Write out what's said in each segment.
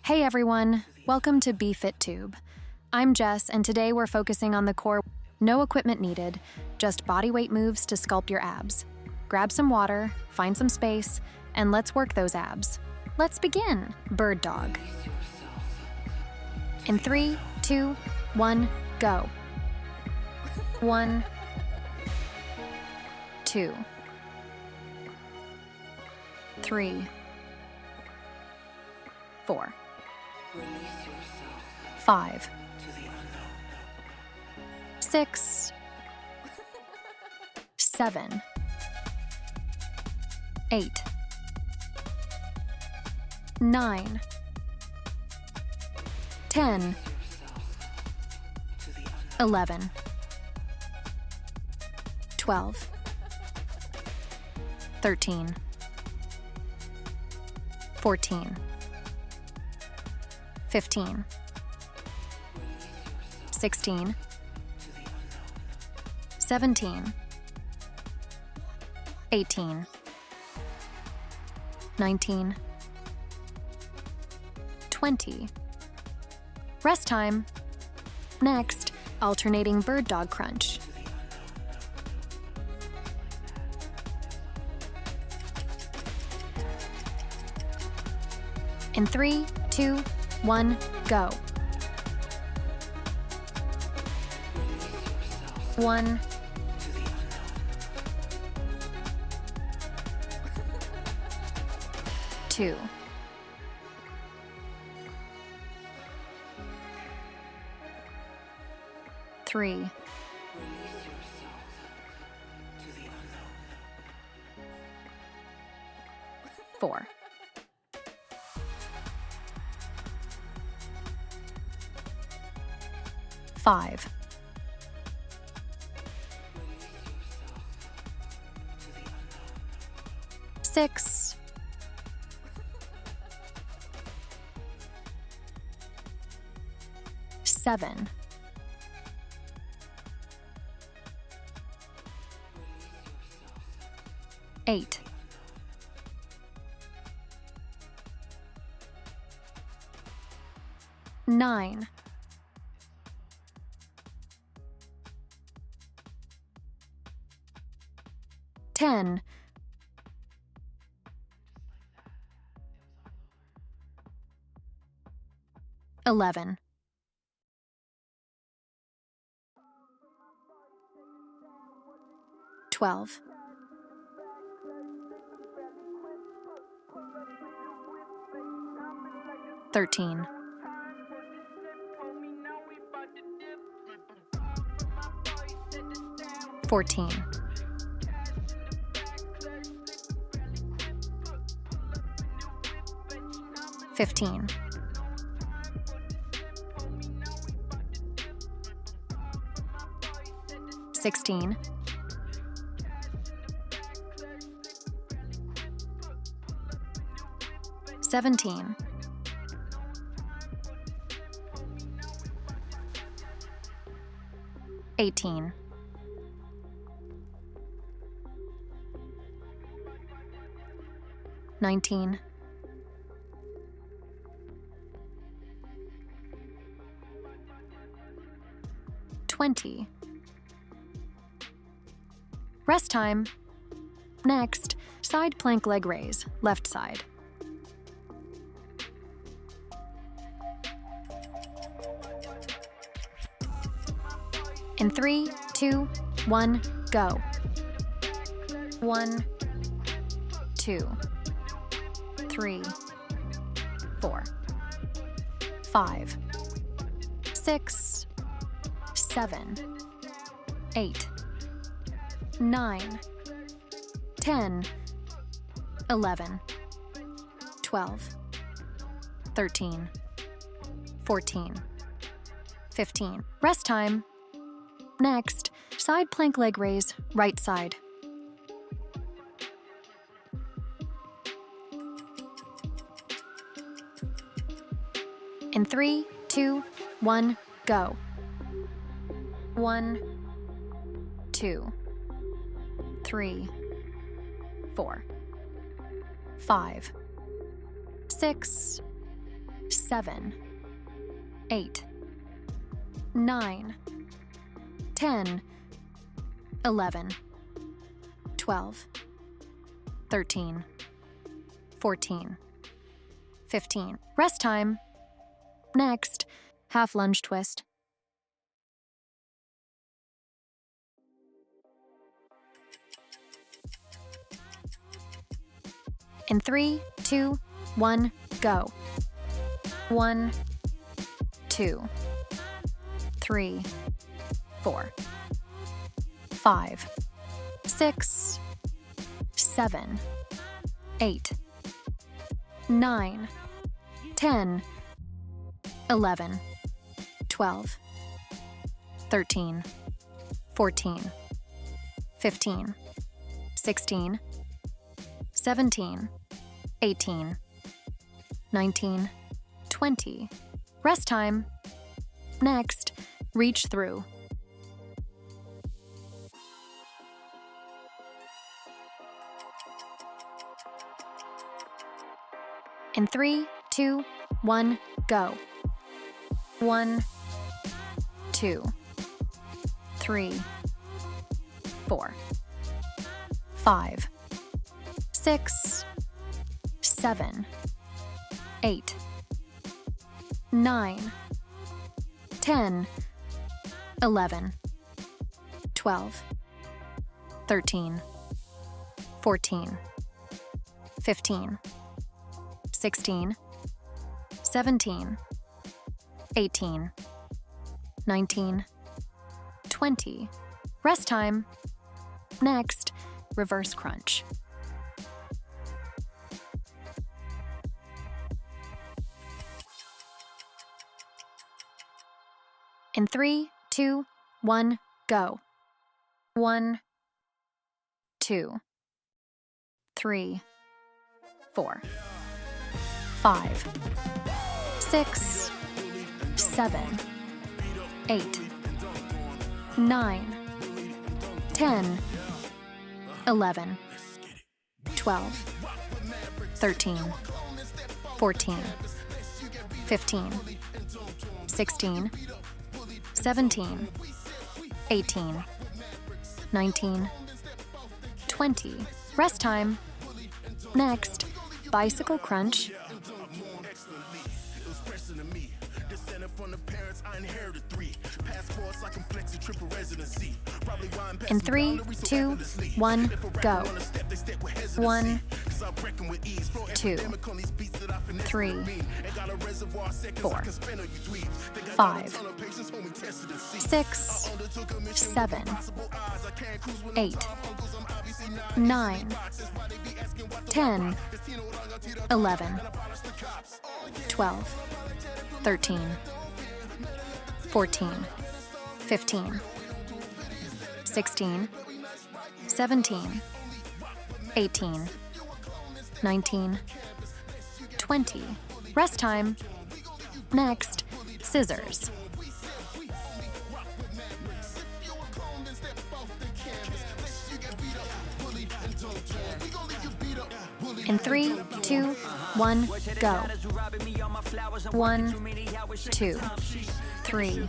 Hey everyone, welcome to BFITTUBE. I'm Jess, and today we're focusing on the core. No equipment needed, just bodyweight moves to sculpt your abs. Grab some water, find some space, and let's work those abs. Let's begin. Bird dog. In 3, 2, 1, go. 1, 2, 3, 4, 5, 6, 7, 8, 9, 10, 11, 12, 13, 14, 15, 16, 17, 18, 19, 20. Rest time. Next, alternating bird dog crunch. In 3, 2, 1, go. 1, 2, 3, 4, 5, 6, 7, 8, 9, 10, 11, 12, 13, 14, 15, 16, 17, 18, 19, 20. Rest time. Next, side plank leg raise, left side. In 3, 2, 1, go. 1, 2, 3, 4, 5, 6, 7, 8, 9, 10, 11, 12, 13, 14, 15. Rest time. Next, side plank leg raise, right side. In 3, 2, 1, go. 1, 2, 3, 4, 5, 6, 7, 8, 9, 10, 11, 12, 13, 14, 15. Rest time. Next, half lunge twist. In 3, 2, 1, go. 1, 2, 3, 4, 5, 6, 7, 8, 9, 10, 11, 12, 13, 14, 15, 16, 17, 18, 19, 20. Rest time. Next, reach through. In 3, 2, 1, go. 1, 2, 3, 4, 5, 6, 7, 8, 9, 10, 11, 12, 13, 14, 15, 16, 17, 18, 19, 20. Rest time. Next, reverse crunch. In 3, 2, 1, go. 1, 2, 3, 4, 5, 6, 7, 8, 9, 10, 11, 12, 13, 14, 15, 16, 17, 18, 19, 20. Rest time. Next, bicycle crunch. In 3, 2, 1, go. 1, 2, 3, 4, 5, 6, 7, 8, 9, 10, 11, 12, 13, 14, 15, 16, 17, 18, 19, 20. Rest time. Next, scissors. In 3, 2, 1, go. 1, 2, 3,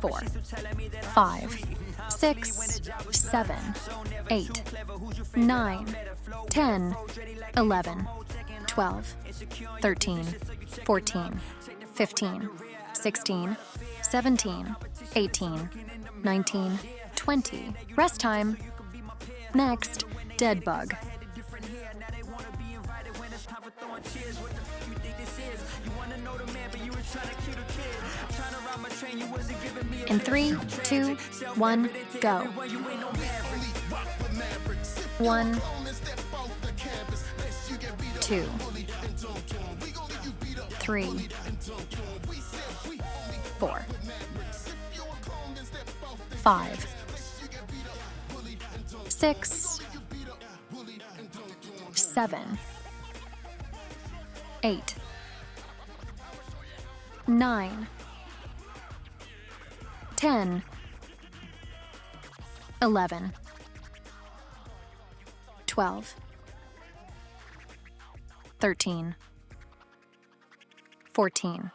4, 5, 6, 7, 8, 9, 10, 11, 12, 13, 14, 15, 16, 17, 18, 19, 20. Rest time. Next, dead bug. In 3, 2, 1, go. 1, 2, 3, 4, 5, 6, 7, 8, 9, 10, 11, 12, 13, 14,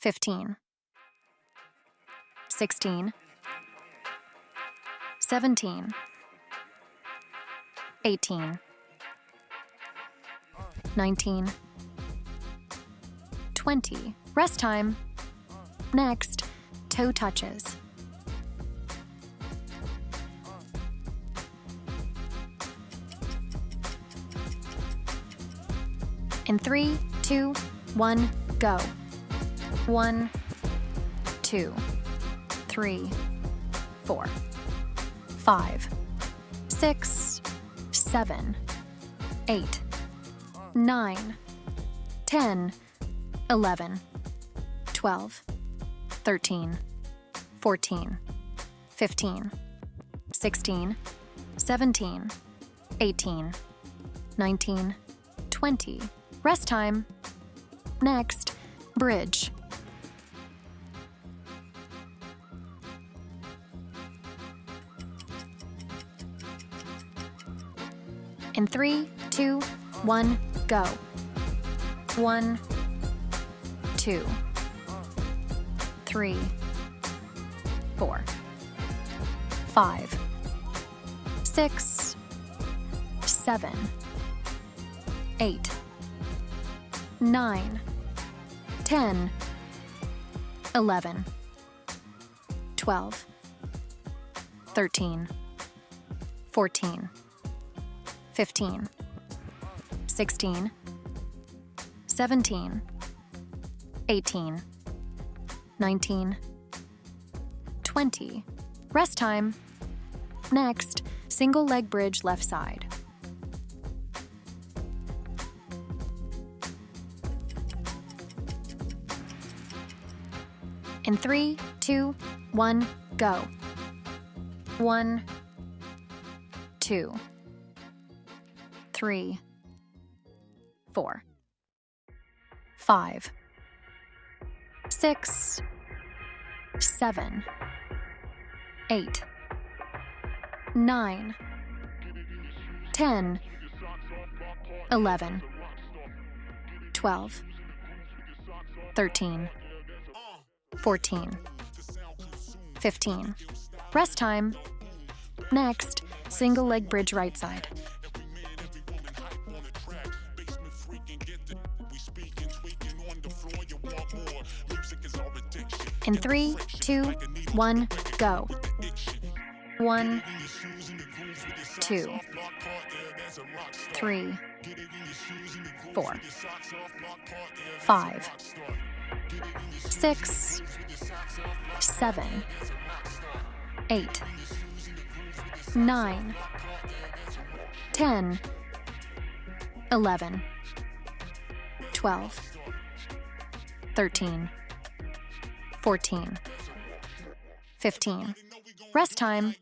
15, 16, 17, 18, 19, 20. Rest time. Next, toe touches. In 3, 2, 1, go. 1, 2, 3, 4, 5, 6, 7, 8, 9, 10, 11, 12, 13, 14, 15, 16, 17, 18, 19, 20. Rest time. Next, bridge. In 3, 2, 1, go. 1, 2, 3, 4, 5, 6, 7, 8, 9, 10, 11, 12, 13, 14, 15, 16, 17, 18, 19, 20. Rest time. Next, single leg bridge left side. In 3, 2, 1, go. 1, 2, 3, 4, 5, 6, 7, 8, 9, 10, 11, 12, 13, 14, 15. Rest time. Next, single leg bridge right side. In 3, 2, 1, go. 1, 2, 3, 4, 5, 6, 7, 8, 9, 10, 11, 12, 13, 14, 15. Rest time.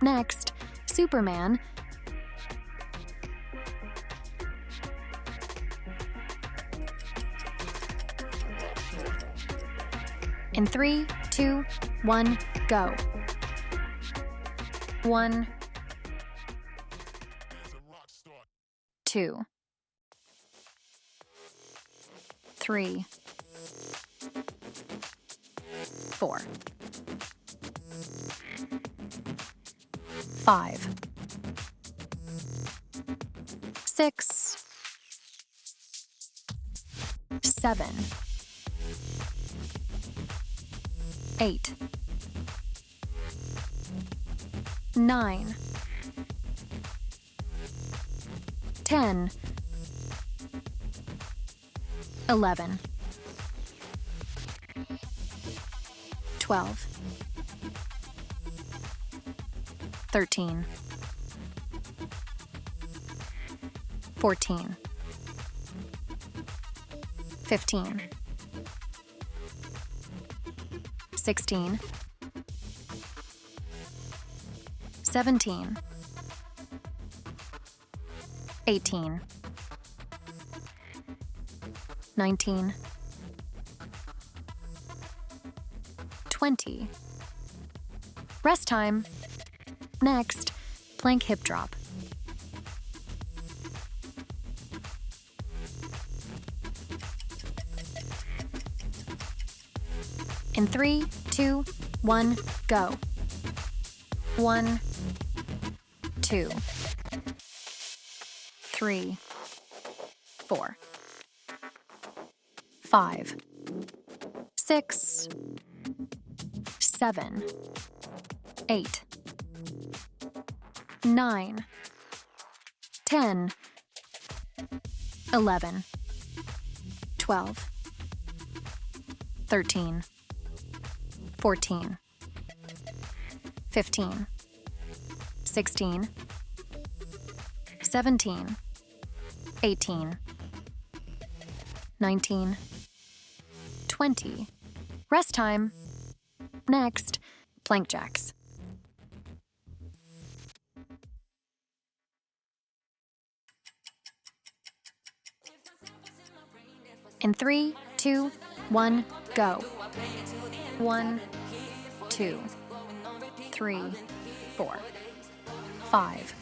Next, Superman. In 3, 2, 1, go. 1, 2, 3, 4, 5, 6, 7, 8, 9, 10, 11, 12, 13, 14, 15, 16, 17, 18, 19, 20. Rest time. Next, plank hip drop. In 3, 2, 1, go. 1, 2, 3, 4, 5, 6, 7, 8, 9, 10, 11, 12, 13, 14, 15, 16, 17, 18, 19, 20. Rest time. Next, plank jacks. In 3, 2, 1, go. 1, 2, 3, 4, 5,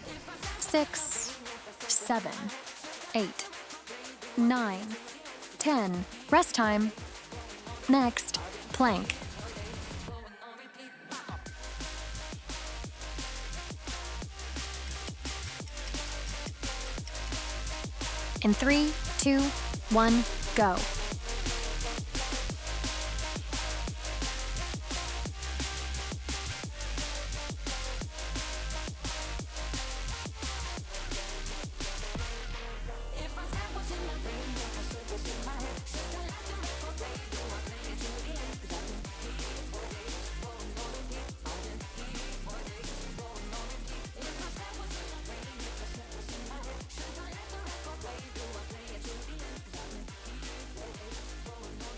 6, 7, 8, 9, 10. Rest time. Next, plank. In 3, 2, 1, go.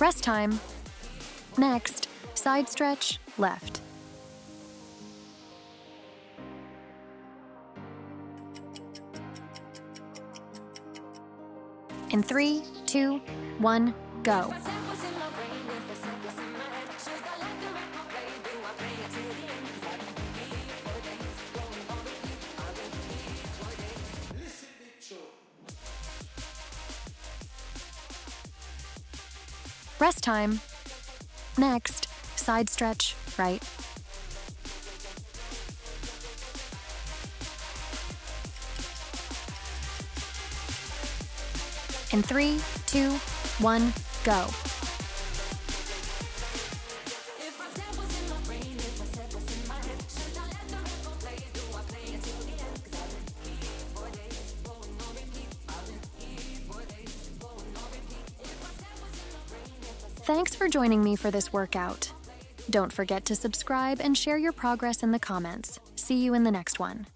Rest time. Next, side stretch, left. In 3, 2, 1, go. Rest time. Next, side stretch, right. In 3, 2, 1, go. Thanks for joining me for this workout. Don't forget to subscribe and share your progress in the comments. See you in the next one.